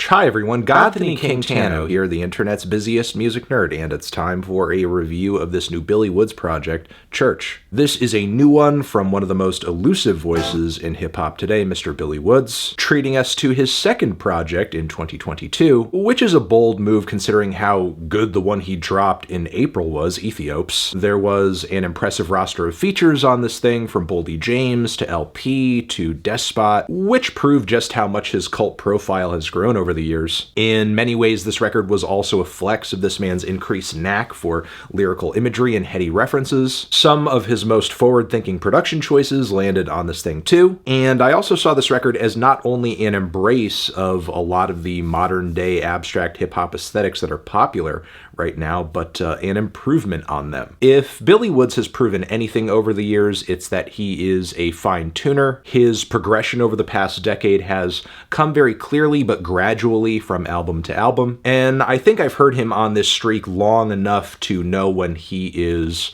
Hi everyone, Godthany King Tano here, the internet's busiest music nerd, and it's time for a review of this new Billy Woods project, Church. This is a new one from one of the most elusive voices in hip-hop today, Mr. Billy Woods, treating us to his second project in 2022, which is a bold move considering how good the one he dropped in April was, Ethiops. There was an impressive roster of features on this thing, from Boldy James to LP to Despot, which proved just how much his cult profile has grown over the years. In many ways, this record was also a flex of this man's increased knack for lyrical imagery and heady references. Some of his most forward-thinking production choices landed on this thing too, and I also saw this record as not only an embrace of a lot of the modern-day abstract hip-hop aesthetics that are popular right now, but an improvement on them. If Billy Woods has proven anything over the years, it's that he is a fine tuner. His progression over the past decade has come very clearly but gradually from album to album, and I think I've heard him on this streak long enough to know when he is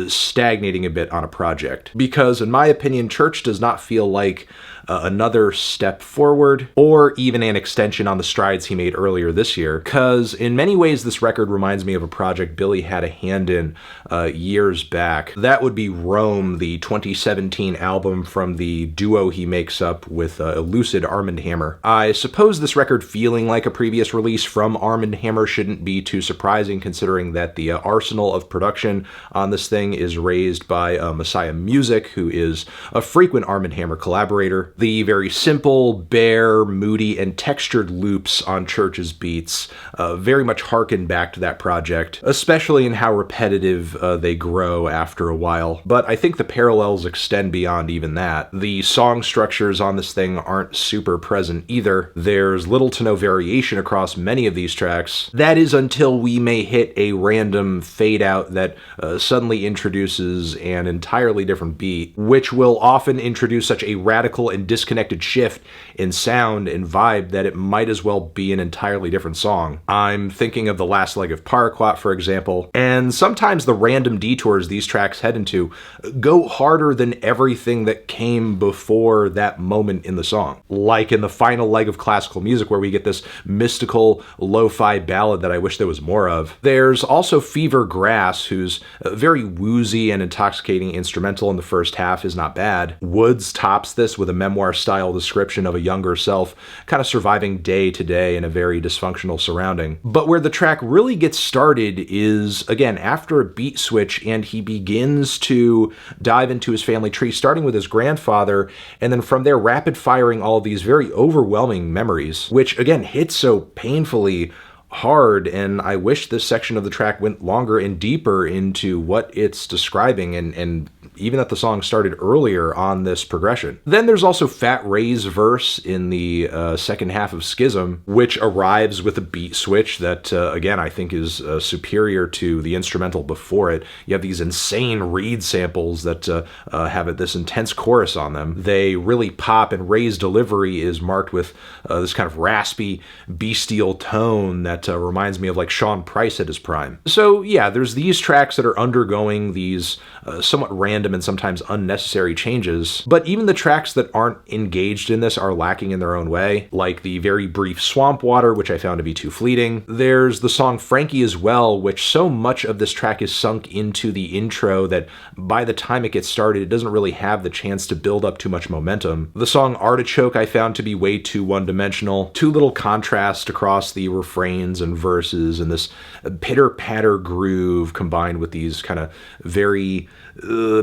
stagnating a bit on a project. Because in my opinion, Church does not feel like another step forward, or even an extension on the strides he made earlier this year, because in many ways this record reminds me of a project Billy had a hand in years back. That would be Rome, the 2017 album from the duo he makes up with elusive Armand Hammer. I suppose this record feeling like a previous release from Armand Hammer shouldn't be too surprising, considering that the arsenal of production on this thing is raised by Messiah Musik, who is a frequent Armand Hammer collaborator. The very simple, bare, moody, and textured loops on Church's beats very much harken back to that project, especially in how repetitive they grow after a while. But I think the parallels extend beyond even that. The song structures on this thing aren't super present either. There's little to no variation across many of these tracks. That is until we may hit a random fade out that suddenly introduces an entirely different beat, which will often introduce such a radical and disconnected shift in sound and vibe that it might as well be an entirely different song. I'm thinking of The Last Leg of Paraquat, for example, and sometimes the random detours these tracks head into go harder than everything that came before that moment in the song. Like in the final leg of Classical Music, where we get this mystical lo-fi ballad that I wish there was more of. There's also Fever Grass, whose very woozy and intoxicating instrumental in the first half is not bad. Woods tops this with a memoir-style description of a younger self kind of surviving day to day in a very dysfunctional surrounding. But where the track really gets started is, again, after a beat switch, and he begins to dive into his family tree, starting with his grandfather, and then from there rapid-firing all these very overwhelming memories, which, again, hit so painfully hard, and I wish this section of the track went longer and deeper into what it's describing, and even that the song started earlier on this progression. Then there's also Fat Ray's verse in the second half of Schism, which arrives with a beat switch that, again, I think is superior to the instrumental before it. You have these insane reed samples that have this intense chorus on them. They really pop, and Ray's delivery is marked with this kind of raspy, bestial tone that reminds me of like Sean Price at his prime. So yeah, there's these tracks that are undergoing these somewhat random and sometimes unnecessary changes, but even the tracks that aren't engaged in this are lacking in their own way, like the very brief Swamp Water, which I found to be too fleeting. There's the song Frankie as well, which so much of this track is sunk into the intro that by the time it gets started, it doesn't really have the chance to build up too much momentum. The song Artichoke I found to be way too one-dimensional, too little contrast across the refrains and verses, and this pitter-patter groove combined with these kind of very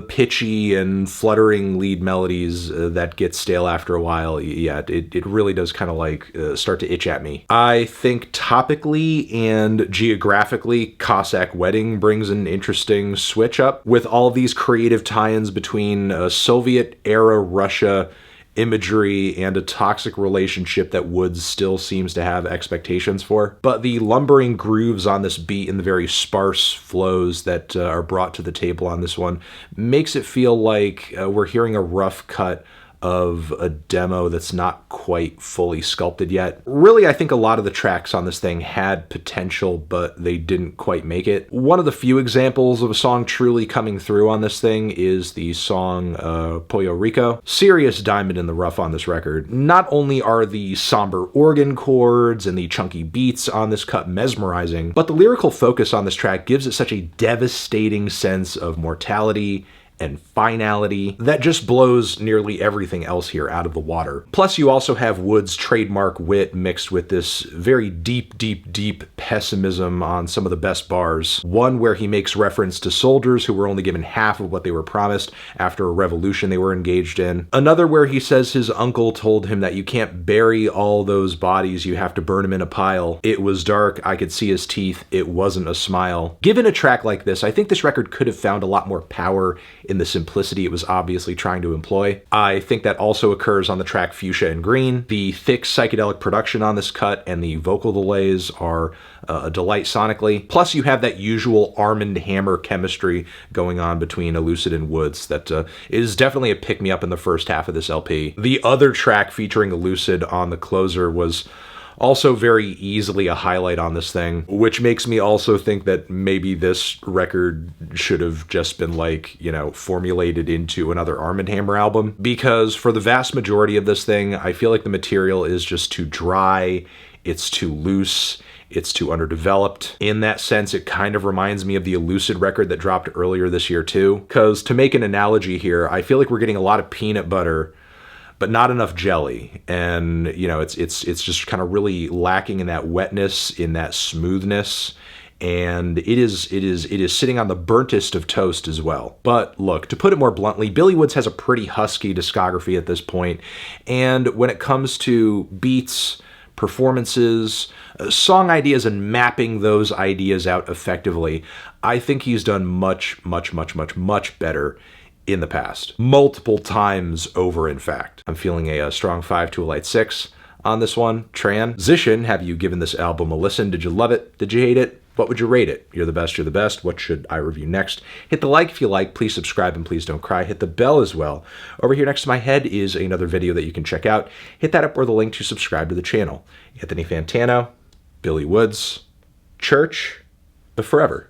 pitchy and fluttering lead melodies that get stale after a while. Yeah, it really does kind of like start to itch at me. I think topically and geographically, Cossack Wedding brings an interesting switch up with all of these creative tie-ins between Soviet-era Russia imagery and a toxic relationship that Woods still seems to have expectations for. But the lumbering grooves on this beat and the very sparse flows that are brought to the table on this one makes it feel like we're hearing a rough cut of a demo that's not quite fully sculpted yet. Really, I think a lot of the tracks on this thing had potential, but they didn't quite make it. One of the few examples of a song truly coming through on this thing is the song POLLO RICO. Serious diamond in the rough on this record. Not only are the somber organ chords and the chunky beats on this cut mesmerizing, but the lyrical focus on this track gives it such a devastating sense of mortality and finality that just blows nearly everything else here out of the water. Plus, you also have Wood's trademark wit mixed with this very deep, deep, deep pessimism on some of the best bars. One where he makes reference to soldiers who were only given half of what they were promised after a revolution they were engaged in. Another where he says his uncle told him that you can't bury all those bodies, you have to burn them in a pile. It was dark, I could see his teeth, it wasn't a smile. Given a track like this, I think this record could have found a lot more power in the simplicity it was obviously trying to employ. I think that also occurs on the track Fuchsia and Green. The thick psychedelic production on this cut and the vocal delays are a delight sonically. Plus you have that usual Armand Hammer chemistry going on between Elucid and Woods that is definitely a pick-me-up in the first half of this LP. The other track featuring Elucid on the closer was also very easily a highlight on this thing, which makes me also think that maybe this record should have just been like, you know, formulated into another Armand Hammer album. Because for the vast majority of this thing, I feel like the material is just too dry, it's too loose, it's too underdeveloped. In that sense, it kind of reminds me of the Elucid record that dropped earlier this year too. Because to make an analogy here, I feel like we're getting a lot of peanut butter but not enough jelly, and you know, it's just kind of really lacking in that wetness, in that smoothness, and it is sitting on the burntest of toast as well. But look, to put it more bluntly, Billy Woods has a pretty husky discography at this point, and when it comes to beats, performances, song ideas, and mapping those ideas out effectively, I think he's done much, much, much, much, much better in the past. Multiple times over, in fact. I'm feeling a strong 5 to a light 6 on this one. Transition, have you given this album a listen? Did you love it? Did you hate it? What would you rate it? You're the best, you're the best. What should I review next? Hit the like if you like. Please subscribe and please don't cry. Hit the bell as well. Over here next to my head is another video that you can check out. Hit that up or the link to subscribe to the channel. Anthony Fantano, Billy Woods, Church, but forever.